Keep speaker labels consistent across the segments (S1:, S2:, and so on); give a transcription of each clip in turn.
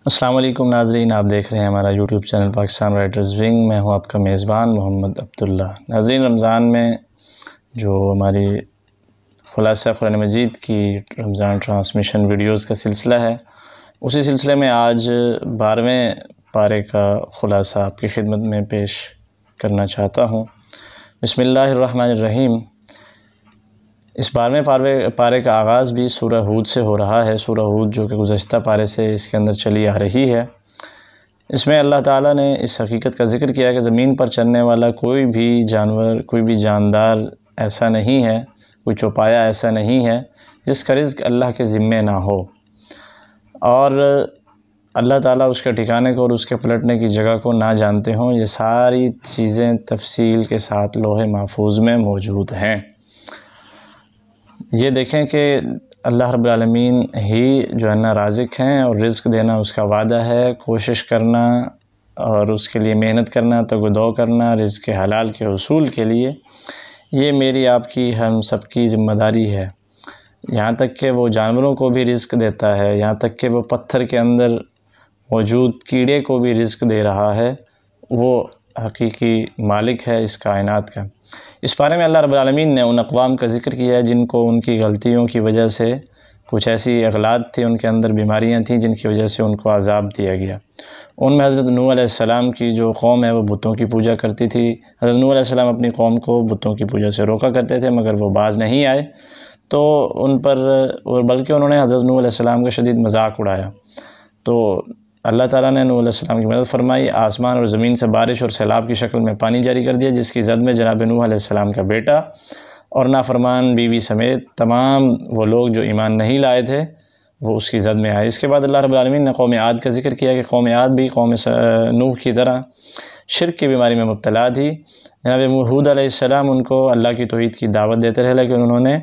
S1: السلام علیکم ناظرین، آپ دیکھ رہے ہیں ہمارا YouTube channel Pakistan writers wing. میں ہوں آپ کا میزبان محمد عبداللہ۔ ناظرین، رمضان میں جو ہماری خلاصہ قرآن مجید کی رمضان ٹرانسمیشن ویڈیوز کا سلسلہ ہے، اسی سلسلے میں آج 12ویں پارے کا خلاصہ آپ کی خدمت میں پیش کرنا چاہتا ہوں۔ بسم اللہ الرحمن الرحیم۔ اس 12ویں پارے کا آغاز بھی سورہ ہود سے ہو رہا ہے۔ سورہ ہود جو کہ گزشتہ پارے سے اس کے اندر چلی آ رہی ہے، اس میں اللہ تعالیٰ نے اس حقیقت کا ذکر کیا کہ زمین پر چلنے والا کوئی بھی جانور، کوئی بھی جاندار ایسا نہیں ہے، کوئی چوپایا ایسا نہیں ہے جس کا رزق اللہ کے ذمے نہ ہو، اور اللہ تعالیٰ اس کے ٹھکانے کو اور اس کے پلٹنے کی جگہ کو نہ جانتے ہوں۔ یہ ساری چیزیں تفصیل کے ساتھ لوح محفوظ میں موجود ہیں۔ یہ دیکھیں کہ اللہ رب العالمین ہی جو ہے نا رازق ہیں، اور رزق دینا اس کا وعدہ ہے۔ کوشش کرنا اور اس کے لیے محنت کرنا، تگ و دو کرنا رزق کے حلال کے حصول کے لیے، یہ میری آپ کی ہم سب کی ذمہ داری ہے۔ یہاں تک کہ وہ جانوروں کو بھی رزق دیتا ہے، یہاں تک کہ وہ پتھر کے اندر موجود کیڑے کو بھی رزق دے رہا ہے، وہ حقیقی مالک ہے اس کائنات کا۔ اس بارے میں اللہ رب العالمین نے ان اقوام کا ذکر کیا ہے جن کو ان کی غلطیوں کی وجہ سے کچھ ایسی اغلاط تھی، ان کے اندر بیماریاں تھیں جن کی وجہ سے ان کو عذاب دیا گیا۔ ان میں حضرت نوح علیہ السلام کی جو قوم ہے وہ بتوں کی پوجا کرتی تھی۔ حضرت نوح علیہ السلام اپنی قوم کو بتوں کی پوجا سے روکا کرتے تھے، مگر وہ باز نہیں آئے، تو ان پر، اور بلکہ انہوں نے حضرت نوح علیہ السلام کا شدید مذاق اڑایا۔ تو اللہ تعالیٰ نے نوح علیہ السلام کی مدد فرمائی، آسمان اور زمین سے بارش اور سیلاب کی شکل میں پانی جاری کر دیا، جس کی زد میں جناب نوح علیہ السلام کا بیٹا اور نافرمان بیوی سمیت تمام وہ لوگ جو ایمان نہیں لائے تھے وہ اس کی زد میں آئے۔ اس کے بعد اللہ رب العالمین نے قوم عاد کا ذکر کیا کہ قوم عاد بھی قوم نوح کی طرح شرک کی بیماری میں مبتلا تھی۔ جناب ہود علیہ السلام ان کو اللہ کی توحید کی دعوت دیتے رہے، لیکن انہوں نے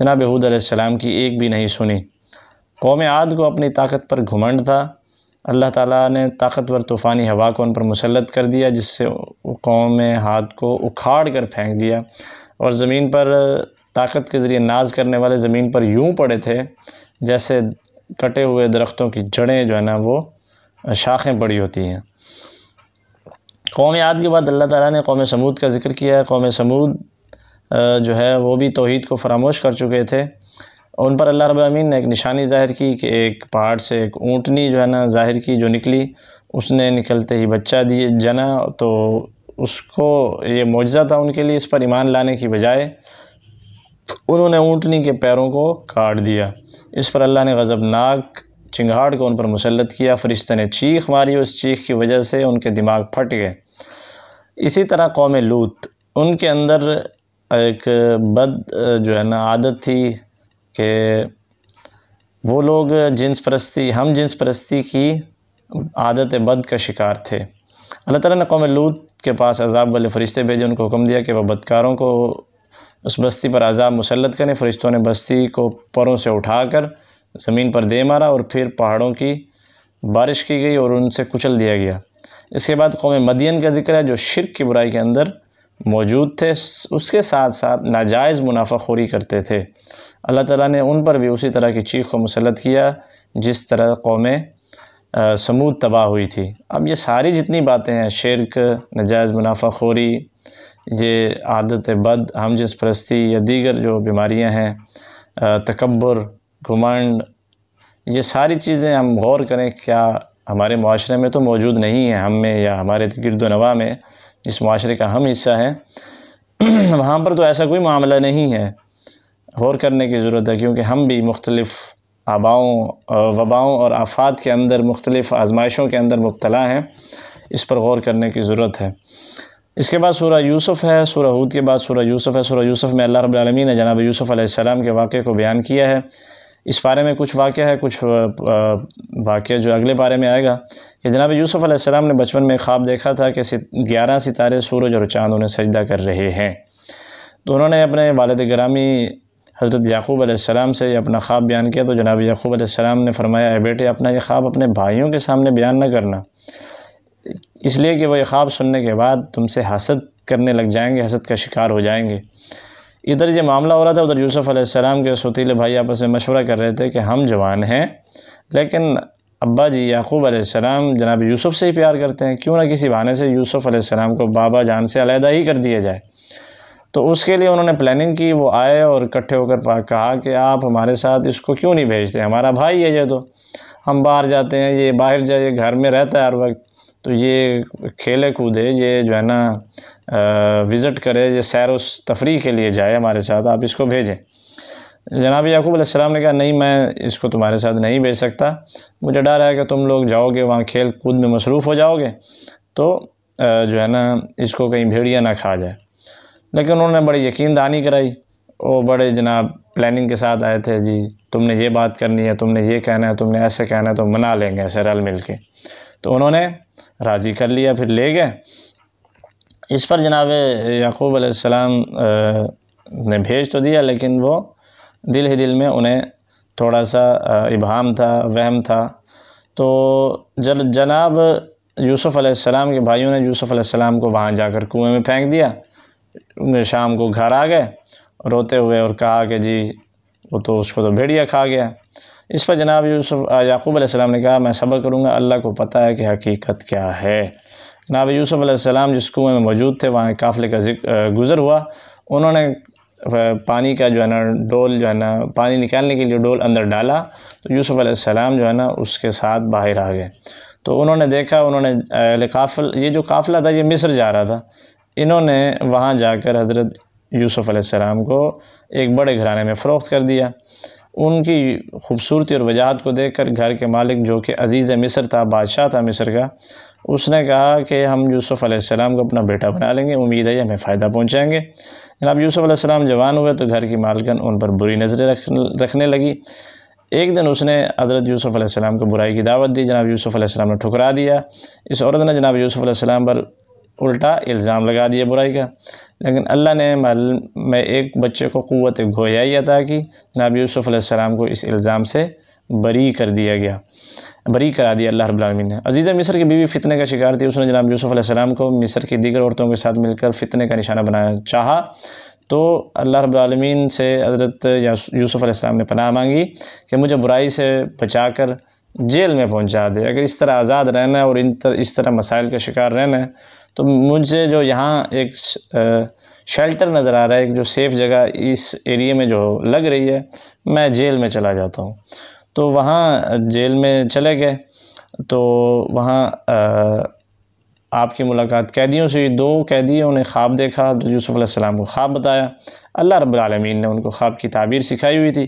S1: جناب ہود علیہ السلام کی ایک بھی نہیں سنی۔ قوم عاد کو اپنی طاقت پر گھمنڈ تھا۔ اللہ تعالیٰ نے طاقتور طوفانی ہوا کو ان پر مسلط کر دیا، جس سے قوم عاد کو اکھاڑ کر پھینک دیا، اور زمین پر طاقت کے ذریعے ناز کرنے والے زمین پر یوں پڑے تھے جیسے کٹے ہوئے درختوں کی جڑیں جو ہے نا وہ شاخیں پڑی ہوتی ہیں۔ قوم عاد کے بعد اللہ تعالیٰ نے قوم سمود کا ذکر کیا ہے۔ قوم سمود جو ہے وہ بھی توحید کو فراموش کر چکے تھے۔ ان پر اللہ رب العالمین نے ایک نشانی ظاہر کی کہ ایک پہاڑ سے ایک اونٹنی جو ہے نا ظاہر کی، جو نکلی، اس نے نکلتے ہی بچہ جنا، تو اس کو یہ معجزہ تھا ان کے لیے۔ اس پر ایمان لانے کی بجائے انہوں نے اونٹنی کے پیروں کو کاٹ دیا۔ اس پر اللہ نے غضبناک چنگاڑ کو ان پر مسلط کیا، فرشتے نے چیخ ماری، اس چیخ کی وجہ سے ان کے دماغ پھٹ گئے۔ اسی طرح قوم لوط، ان کے اندر ایک بد جو ہے نا عادت تھی کہ وہ لوگ ہم جنس پرستی کی عادت بد کا شکار تھے۔ اللہ تعالیٰ نے قوم لوط کے پاس عذاب والے فرشتے بھیجے، ان کو حکم دیا کہ وہ بدکاروں کو اس بستی پر عذاب مسلط کریں۔ فرشتوں نے بستی کو پروں سے اٹھا کر زمین پر دے مارا، اور پھر پہاڑوں کی بارش کی گئی اور ان سے کچل دیا گیا۔ اس کے بعد قوم مدین کا ذکر ہے، جو شرک کی برائی کے اندر موجود تھے، اس کے ساتھ ساتھ ناجائز منافع خوری کرتے تھے۔ اللہ تعالیٰ نے ان پر بھی اسی طرح کی چیخ کو مسلط کیا جس طرح قوم سمود تباہ ہوئی تھی۔ اب یہ ساری جتنی باتیں ہیں، شرک، ناجائز منافع خوری، یہ عادت بد، ہم جنس پرستی، یا دیگر جو بیماریاں ہیں، تکبر، گھمنڈ، یہ ساری چیزیں ہم غور کریں، کیا ہمارے معاشرے میں تو موجود نہیں ہیں، ہم میں یا ہمارے گرد و نواح میں جس معاشرے کا ہم حصہ ہیں وہاں پر تو ایسا کوئی معاملہ نہیں ہے۔ غور کرنے کی ضرورت ہے، کیونکہ ہم بھی مختلف وباؤں اور آفات کے اندر، مختلف آزمائشوں کے اندر مبتلا ہیں۔ اس پر غور کرنے کی ضرورت ہے۔ اس کے بعد سورہ یوسف ہے۔ سورہ ہود کے بعد سورہ یوسف ہے۔ سورہ یوسف میں اللہ رب العالمین نے جناب یوسف علیہ السلام کے واقعے کو بیان کیا ہے۔ اس بارے میں کچھ واقعہ ہے، کچھ واقعہ جو اگلے بارے میں آئے گا، کہ جناب یوسف علیہ السلام نے بچپن میں خواب دیکھا تھا کہ 11 ستارے، سورج اور چاند انہیں سجدہ کر رہے ہیں۔ تو انہوں نے اپنے والد گرامی حضرت یعقوب علیہ السلام سے اپنا خواب بیان کیا، تو جناب یعقوب علیہ السلام نے فرمایا، اے بیٹے، اپنا یہ خواب اپنے بھائیوں کے سامنے بیان نہ کرنا، اس لیے کہ وہ یہ خواب سننے کے بعد تم سے حسد کرنے لگ جائیں گے، حسد کا شکار ہو جائیں گے۔ ادھر یہ معاملہ ہو رہا تھا، ادھر یوسف علیہ السلام کے سوتیلے بھائی آپس میں مشورہ کر رہے تھے کہ ہم جوان ہیں، لیکن ابا جی یعقوب علیہ السلام جناب یوسف سے ہی پیار کرتے ہیں، کیوں نہ کسی بہانے سے یوسف علیہ السلام کو بابا جان سے علیحدہ ہی کر دیا جائے۔ تو اس کے لیے انہوں نے پلاننگ کی، وہ آئے اور اکٹھے ہو کر کہا کہ آپ ہمارے ساتھ اس کو کیوں نہیں بھیجتے، ہمارا بھائی ہے یہ، تو ہم باہر جاتے ہیں، یہ باہر جائے، گھر میں رہتا ہے ہر وقت، تو یہ کھیلے کودے، یہ جو ہے نا وزٹ کرے، یہ سیر و تفریح کے لیے جائے ہمارے ساتھ، آپ اس کو بھیجیں۔ جناب یعقوب علیہ السلام نے کہا نہیں، میں اس کو تمہارے ساتھ نہیں بھیج سکتا، مجھے ڈر ہے کہ تم لوگ جاؤ گے وہاں کھیل کود میں مصروف ہو جاؤ گے تو جو ہے نا اس کو کہیں بھیڑیا نہ کھا جائے۔ لیکن انہوں نے بڑی یقین دہانی کرائی، وہ بڑے جناب پلاننگ کے ساتھ آئے تھے، جی تم نے یہ بات کرنی ہے، تم نے یہ کہنا ہے، تم نے ایسے کہنا ہے، تو منا لیں گے ایسے رل مل کے۔ تو انہوں نے راضی کر لیا، پھر لے گئے۔ اس پر جناب یعقوب علیہ السلام نے بھیج تو دیا، لیکن وہ دل ہی دل میں انہیں تھوڑا سا ابہام تھا، وہم تھا۔ تو جناب یوسف علیہ السلام کے بھائیوں نے یوسف علیہ السلام کو وہاں جا کر کنویں میں پھینک دیا۔ شام کو گھر آ گئے روتے ہوئے اور کہا کہ جی وہ تو اس کو تو بھیڑیا کھا گیا۔ اس پر جناب یعقوب علیہ السلام نے کہا میں صبر کروں گا، اللہ کو پتہ ہے کہ حقیقت کیا ہے۔ جناب یوسف علیہ السلام جس کنویں میں موجود تھے، وہاں قافلے کا گزر ہوا، انہوں نے پانی کا جو ہے نا ڈول جو ہے نا پانی نکالنے کے لیے ڈول اندر ڈالا، تو یوسف علیہ السلام جو ہے نا اس کے ساتھ باہر آ گئے۔ تو انہوں نے دیکھا، انہوں نے یہ جو قافلہ تھا یہ مصر جا رہا تھا، انہوں نے وہاں جا کر حضرت یوسف علیہ السلام کو ایک بڑے گھرانے میں فروخت کر دیا۔ ان کی خوبصورتی اور وجاہت کو دیکھ کر گھر کے مالک جو کہ عزیز مصر تھا، بادشاہ تھا مصر کا، اس نے کہا کہ ہم یوسف علیہ السلام کو اپنا بیٹا بنا لیں گے، امید ہے ہمیں فائدہ پہنچائیں گے۔ جناب یوسف علیہ السلام جوان ہوئے تو گھر کی مالکن ان پر بری نظریں رکھنے لگی۔ ایک دن اس نے حضرت یوسف علیہ السلام کو برائی کی دعوت دی، جناب یوسف علیہ السلام نے ٹھکرا دیا۔ اس عورت نے جناب یوسف علیہ السلام پر الٹا الزام لگا دیا برائی کا، لیکن اللہ نے میں ایک بچے کو قوت گویائی عطا کی، جناب یوسف علیہ السلام کو اس الزام سے بری کرا دیا اللہ رب العالمین نے۔ عزیزہ مصر کی بیوی فتنے کا شکار تھی، اس نے جناب یوسف علیہ السلام کو مصر کی دیگر عورتوں کے ساتھ مل کر فتنے کا نشانہ بنایا چاہا، تو اللہ رب العالمین سے حضرت یوسف علیہ السلام نے پناہ مانگی کہ مجھے برائی سے بچا کر جیل میں پہنچا دے، اگر اس طرح آزاد رہنا ہے اور اس طرح مسائل کا شکار رہنا ہے تو مجھے جو یہاں ایک شیلٹر نظر آ رہا ہے، ایک جو سیف جگہ اس ایریے میں جو لگ رہی ہے، میں جیل میں چلا جاتا ہوں۔ تو وہاں جیل میں چلے گئے، تو وہاں آپ کی ملاقات قیدیوں سے ہوئی۔ 2 قیدیوں نے خواب دیکھا تو یوسف علیہ السلام کو خواب بتایا، اللہ رب العالمین نے ان کو خواب کی تعبیر سکھائی ہوئی تھی۔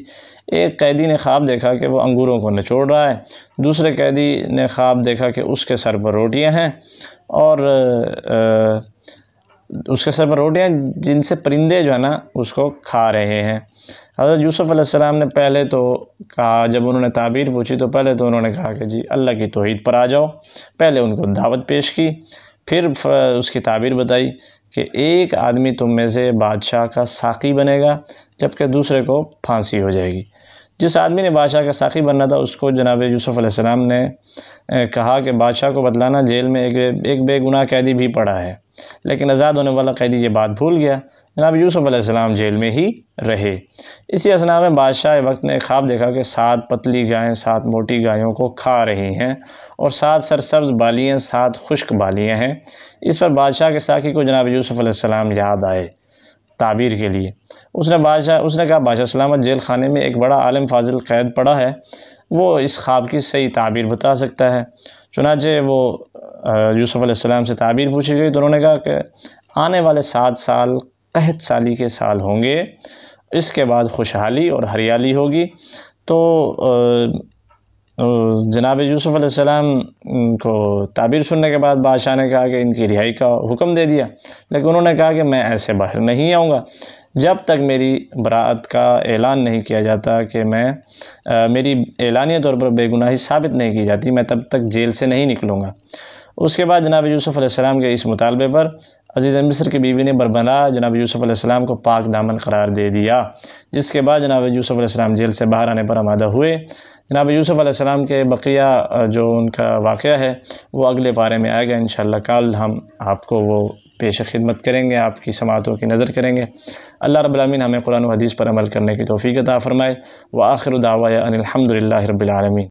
S1: ایک قیدی نے خواب دیکھا کہ وہ انگوروں کو نچوڑ رہا ہے، دوسرے قیدی نے خواب دیکھا کہ اس کے سر پر روٹیاں ہیں، اور اس کے سر پر روٹیاں جن سے پرندے جو ہے نا اس کو کھا رہے ہیں۔ حضرت یوسف علیہ السلام نے پہلے تو کہا، جب انہوں نے تعبیر پوچھی تو پہلے تو انہوں نے کہا کہ جی اللہ کی توحید پر آ جاؤ، پہلے ان کو دعوت پیش کی، پھر اس کی تعبیر بتائی کہ ایک آدمی تم میں سے بادشاہ کا ساقی بنے گا، جبکہ دوسرے کو پھانسی ہو جائے گی۔ جس آدمی نے بادشاہ کا ساقی بننا تھا اس کو جناب یوسف علیہ السلام نے کہا کہ بادشاہ کو بتلانا جیل میں ایک بے گناہ قیدی بھی پڑا ہے، لیکن آزاد ہونے والا قیدی یہ بات بھول گیا۔ جناب یوسف علیہ السلام جیل میں ہی رہے۔ اسی اثناء میں بادشاہ وقت نے خواب دیکھا کہ 7 پتلی گائیں 7 موٹی گایوں کو کھا رہی ہیں، اور 7 سرسبز بالیاں 7 خشک بالیاں ہیں۔ اس پر بادشاہ کے ساقی کو جناب یوسف علیہ السلام یاد آئے تعبیر کے لیے۔ اس نے کہا بادشاہ سلامت، جیل خانے میں ایک بڑا عالم فاضل قید پڑا ہے، وہ اس خواب کی صحیح تعبیر بتا سکتا ہے۔ چنانچہ وہ یوسف علیہ السلام سے تعبیر پوچھی گئی تو انہوں نے کہا کہ آنے والے 7 سال قحط سالی کے سال ہوں گے، اس کے بعد خوشحالی اور ہریالی ہوگی۔ تو جناب یوسف علیہ السلام کو تعبیر سننے کے بعد بادشاہ نے کہا کہ ان کی رہائی کا حکم دے دیا، لیکن انہوں نے کہا کہ میں ایسے باہر نہیں آؤں گا جب تک میری براءت کا اعلان نہیں کیا جاتا، کہ میری اعلانیہ طور پر بے گناہی ثابت نہیں کی جاتی، میں تب تک جیل سے نہیں نکلوں گا۔ اس کے بعد جناب یوسف علیہ السلام کے اس مطالبے پر عزیز مصر کی بیوی نے بربنا جناب یوسف علیہ السلام کو پاک دامن قرار دے دیا، جس کے بعد جناب یوسف علیہ السلام جیل سے باہر آنے پر آمادہ ہوئے۔ جناب یوسف علیہ السلام کے بقیہ جو ان کا واقعہ ہے وہ اگلے پارے میں آئے گا انشاءاللہ۔ کل ہم آپ کو وہ پیش خدمت کریں گے، آپ کی سماعتوں کی نظر کریں گے۔ اللہ رب العالمین ہمیں قرآن و حدیث پر عمل کرنے کی توفیق عطا فرمائے۔ وآخر دعوایا ان الحمد للہ رب العالمین۔